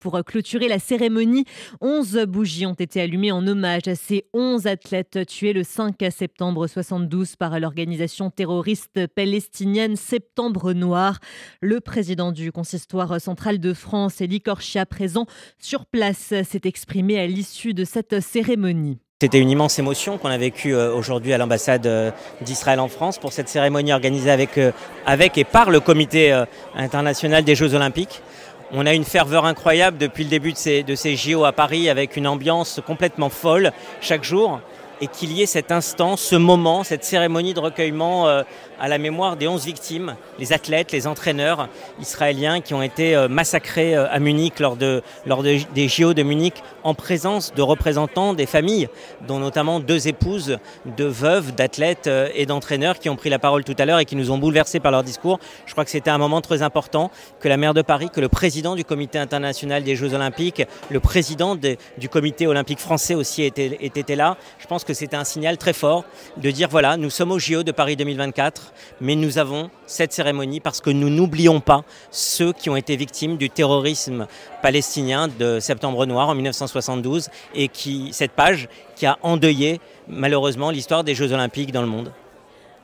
Pour clôturer la cérémonie, 11 bougies ont été allumées en hommage à ces 11 athlètes tués le 5 septembre 72 par l'organisation terroriste palestinienne Septembre Noir. Le président du consistoire central de France, Élie Korchia, présent sur place, s'est exprimé à l'issue de cette cérémonie. C'était une immense émotion qu'on a vécue aujourd'hui à l'ambassade d'Israël en France pour cette cérémonie organisée avec et par le comité international des Jeux Olympiques. On a une ferveur incroyable depuis le début de ces JO à Paris, avec une ambiance complètement folle chaque jour. Et qu'il y ait cet instant, ce moment, cette cérémonie de recueillement à la mémoire des 11 victimes, les athlètes, les entraîneurs israéliens qui ont été massacrés à Munich lors des JO de Munich, en présence de représentants des familles, dont notamment 2 épouses de veuves, d'athlètes et d'entraîneurs qui ont pris la parole tout à l'heure et qui nous ont bouleversés par leur discours. Je crois que c'était un moment très important, que la maire de Paris, que le président du comité international des Jeux Olympiques, le président du comité olympique français aussi était là. Je pense que c'était un signal très fort de dire voilà, nous sommes au JO de Paris 2024, mais nous avons cette cérémonie parce que nous n'oublions pas ceux qui ont été victimes du terrorisme palestinien de Septembre Noir en 1972 et cette page qui a endeuillé malheureusement l'histoire des Jeux Olympiques dans le monde.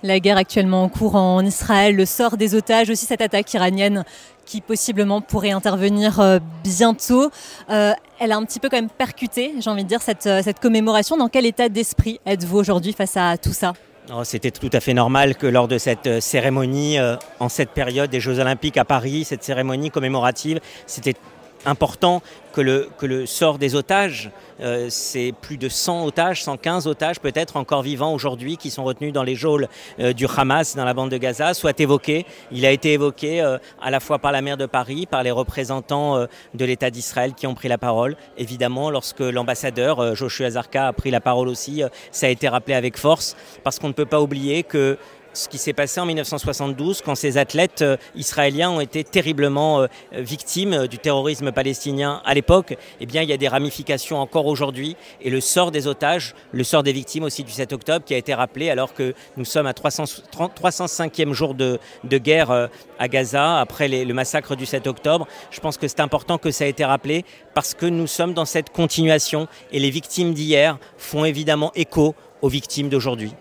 La guerre actuellement en cours en Israël, le sort des otages, aussi cette attaque iranienne qui possiblement pourrait intervenir bientôt. Elle a un petit peu quand même percuté, j'ai envie de dire, cette commémoration. Dans quel état d'esprit êtes-vous aujourd'hui face à tout ça ? C'était tout à fait normal que lors de cette cérémonie, en cette période des Jeux Olympiques à Paris, cette cérémonie commémorative, c'était important que le sort des otages, c'est plus de 100 otages, 115 otages peut-être encore vivants aujourd'hui qui sont retenus dans les geôles du Hamas dans la bande de Gaza, soit évoqué. Il a été évoqué à la fois par la maire de Paris, par les représentants de l'État d'Israël qui ont pris la parole. Évidemment, lorsque l'ambassadeur Joshua Zarka a pris la parole aussi, ça a été rappelé avec force parce qu'on ne peut pas oublier que ce qui s'est passé en 1972 quand ces athlètes israéliens ont été terriblement victimes du terrorisme palestinien à l'époque, eh bien il y a des ramifications encore aujourd'hui et le sort des otages, le sort des victimes aussi du 7 octobre qui a été rappelé alors que nous sommes à 305e jour de guerre à Gaza après le massacre du 7 octobre. Je pense que c'est important que ça ait été rappelé parce que nous sommes dans cette continuation et les victimes d'hier font évidemment écho aux victimes d'aujourd'hui.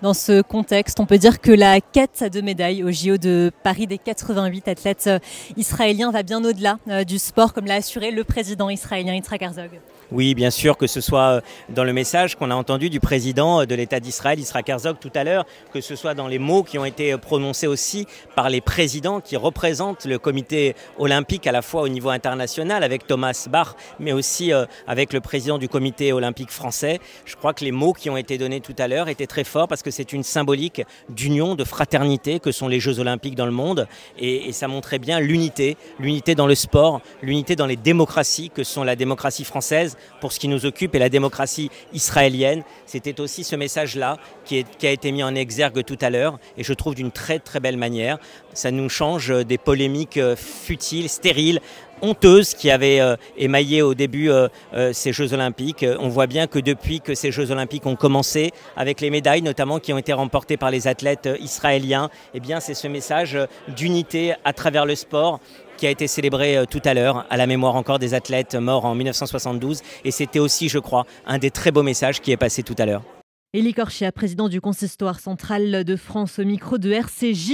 Dans ce contexte, on peut dire que la quête de médailles au JO de Paris des 88 athlètes israéliens va bien au-delà du sport, comme l'a assuré le président israélien Yitzhak Herzog. Oui, bien sûr, que ce soit dans le message qu'on a entendu du président de l'État d'Israël, Yitzhak Herzog, tout à l'heure, que ce soit dans les mots qui ont été prononcés aussi par les présidents qui représentent le comité olympique à la fois au niveau international avec Thomas Bach, mais aussi avec le président du comité olympique français. Je crois que les mots qui ont été donnés tout à l'heure étaient très forts parce que c'est une symbolique d'union, de fraternité que sont les Jeux Olympiques dans le monde et ça montrait bien l'unité dans le sport, l'unité dans les démocraties que sont la démocratie française pour ce qui nous occupe et la démocratie israélienne. C'était aussi ce message-là qui a été mis en exergue tout à l'heure et je trouve d'une très très belle manière. Ça nous change des polémiques futiles, stériles, honteuses qui avaient émaillé au début ces Jeux Olympiques. On voit bien que depuis que ces Jeux Olympiques ont commencé, avec les médailles notamment qui ont été remportées par les athlètes israéliens, eh bien c'est ce message d'unité à travers le sport qui a été célébré tout à l'heure à la mémoire encore des athlètes morts en 1972. Et c'était aussi, je crois, un des très beaux messages qui est passé tout à l'heure. Élie Korchia, président du consistoire central de France, au micro de RCJ.